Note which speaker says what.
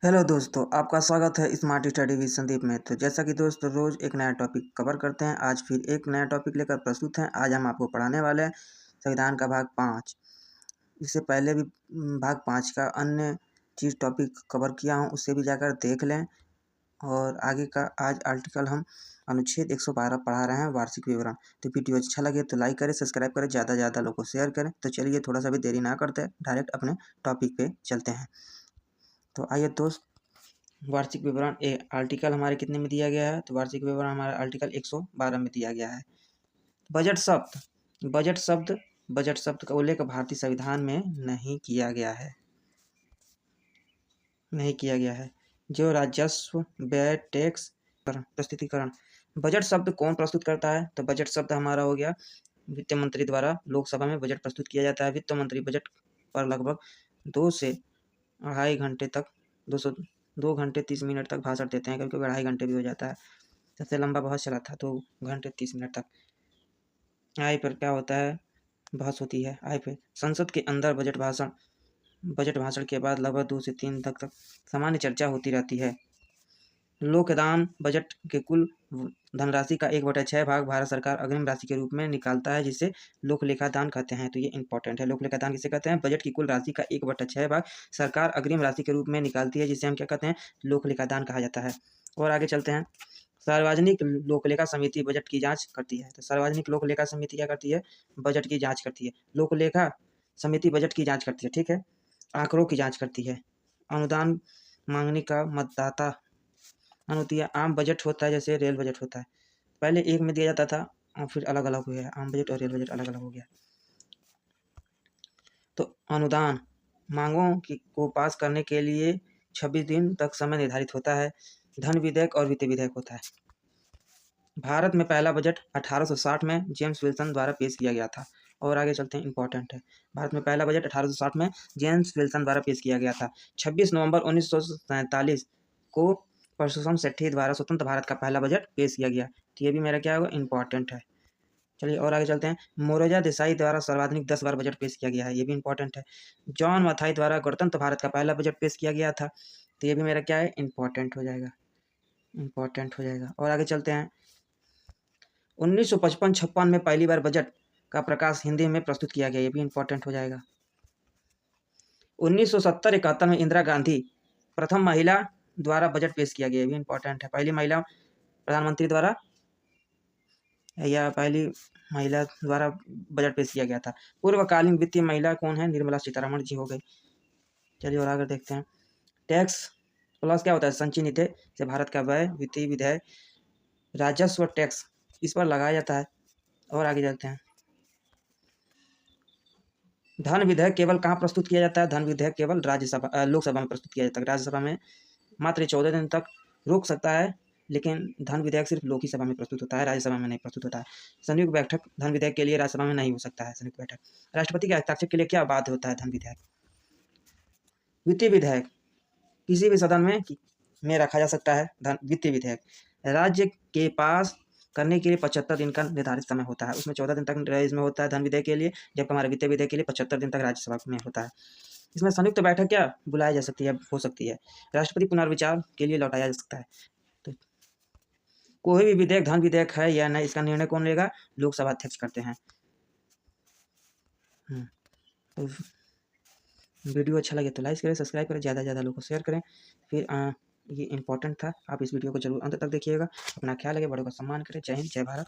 Speaker 1: Hello दोस्तों, आपका स्वागत है स्मार्ट स्टडी विद संदीप में। तो जैसा कि दोस्तों रोज़ एक नया टॉपिक कवर करते हैं, आज फिर एक नया टॉपिक लेकर प्रस्तुत हैं। आज हम आपको पढ़ाने वाले हैं संविधान का भाग 5। इससे पहले भी भाग 5 का अन्य चीज़ टॉपिक कवर किया हूँ, उससे भी जाकर देख लें। और आगे का आज आर्टिकल हम अनुच्छेद 112 पढ़ा रहे हैं, वार्षिक विवरण। तो वीडियो अच्छा लगे तो लाइक करें, सब्सक्राइब करें, ज़्यादा से ज़्यादा लोगों को शेयर करें। तो चलिए थोड़ा सा भी देरी ना करते, डायरेक्ट अपने टॉपिक पे चलते हैं। तो आइए दोस्त, वार्षिक विवरण आर्टिकल हमारे कितने में दिया गया है? तो वार्षिक विवरण हमारा आर्टिकल 112 में दिया गया है। बजट शब्द का उल्लेख भारतीय संविधान में नहीं किया गया है। जो राजस्व, व्यय, टैक्स, प्रस्तुतिकरण। बजट शब्द कौन प्रस्तुत करता है? तो बजट शब्द हमारा हो गया वित्त मंत्री द्वारा लोकसभा में बजट प्रस्तुत किया जाता है। वित्त मंत्री बजट पर लगभग 2 से 2.5 घंटे तक 2 घंटे 30 मिनट तक भाषण देते हैं। कभी-कभी 2.5 घंटे भी हो जाता है। सबसे लंबा बहस चला था 2 घंटे 30 मिनट तक। आय पर क्या होता है? बहस होती है आय पे। संसद के अंदर बजट भाषण के बाद लगभग 2 से 3 तक सामान्य चर्चा होती रहती है। लोकदान बजट के कुल धनराशि का 1/6 भाग भारत सरकार अग्रिम राशि के रूप में निकालता है, जिसे लोक लेखा दान कहते हैं। तो ये इंपॉर्टेंट है। लोक लेखा दान किसे कहते हैं? बजट की कुल राशि का 1/6 भाग सरकार अग्रिम राशि के रूप में निकालती है, जिसे हम क्या कहते हैं? लोक लेखा दान कहा जाता है। और आगे चलते हैं। सार्वजनिक लोक लेखा समिति बजट की जांच करती है। तो सार्वजनिक लोक लेखा समिति क्या करती है? बजट की जांच करती है। लोक लेखा समिति बजट की जांच करती है, ठीक है। आंकड़ों की जांच करती है। अनुदान मांगने का मतदाता अनुतिया। आम बजट होता है जैसे रेल बजट होता है, पहले एक में दिया जाता था और फिर अलग अलग हो गया। आम बजट और रेल बजट अलग अलग हो गया। तो अनुदान मांगों को पास करने के लिए 26 दिन तक समय निर्धारित होता है। धन विधेयक और वित्त विधेयक होता है। भारत में पहला बजट 1860 में जेम्स विल्सन द्वारा पेश किया गया था। और आगे चलते हैं, इंपॉर्टेंट है। भारत में पहला बजट 1860 में जेम्स विल्सन द्वारा पेश किया गया था। 26 नवंबर 1947 को परशुराम शेट्टी द्वारा स्वतंत्र भारत का पहला बजट पेश किया गया। तो ये भी मेरा क्या होगा? इंपॉर्टेंट है। चलिए और आगे चलते हैं। मोरोजा देसाई द्वारा सर्वाधिक 10 बार बजट पेश किया गया है। ये भी इंपॉर्टेंट है। जॉन मथाई द्वारा गणतंत्र भारत का पहला बजट पेश किया गया था। तो ये भी मेरा क्या है? इंपॉर्टेंट हो जाएगा। और आगे चलते हैं। 1955-56 में पहली बार बजट का प्रकाश हिंदी में प्रस्तुत किया गया। ये भी इंपॉर्टेंट हो जाएगा। 1970-71 में इंदिरा गांधी प्रथम महिला द्वारा बजट पेश किया गया। ये भी इंपॉर्टेंट है। पहली महिला प्रधानमंत्री द्वारा या पहली महिला द्वारा बजट पेश किया गया था। पूर्वकालीन वित्तीय महिला कौन है? निर्मला सीतारमण जी हो गई। चलिए और आगे देखते हैं। टैक्स प्लस क्या होता है? संचयी निधि से भारत का व्यय, वित्तीय विधेयक, राजस्व टैक्स इस पर लगाया जाता है। और आगे चलते हैं। धन विधेयक केवल कहाँ प्रस्तुत किया जाता है? धन विधेयक केवल लोकसभा में प्रस्तुत किया जाता है। राज्यसभा में मात्र 14 दिन तक रोक सकता है, लेकिन धन विधेयक सिर्फ लोक ही सभा में प्रस्तुत होता है, राज्यसभा में नहीं प्रस्तुत होता है। संयुक्त बैठक धन विधेयक के लिए राज्यसभा में नहीं हो सकता है। संयुक्त बैठक राष्ट्रपति के हस्ताक्षर के लिए क्या बाध्य होता है? धन विधेयक। वित्तीय विधेयक किसी भी सदन में रखा जा सकता है। वित्तीय विधेयक राज्य के पास करने के लिए 75 दिन का निर्धारित समय होता है। उसमें 14 दिन तक इसमें होता है धन विधेयक के लिए, जबकि हमारे वित्तीय विधेयक के लिए 75 दिन तक राज्यसभा में होता है। इसमें संयुक्त बैठक क्या बुलाई जा सकती है? हो सकती है। राष्ट्रपति पुनर्विचार के लिए लौटाया जा सकता है। तो कोई भी विधेयक धन विधेयक है या नहीं, इसका निर्णय कौन लेगा? लोकसभा अध्यक्ष करते हैं। तो वीडियो अच्छा लगे तो लाइक करें, सब्सक्राइब करें, ज़्यादा से ज़्यादा लोगों को शेयर करें। फिर ये इंपॉर्टेंट था, आप इस वीडियो को जरूर अंत तक देखिएगा। अपना ख्याल रखें, बड़ों का सम्मान करें। जय हिंद, जय भारत।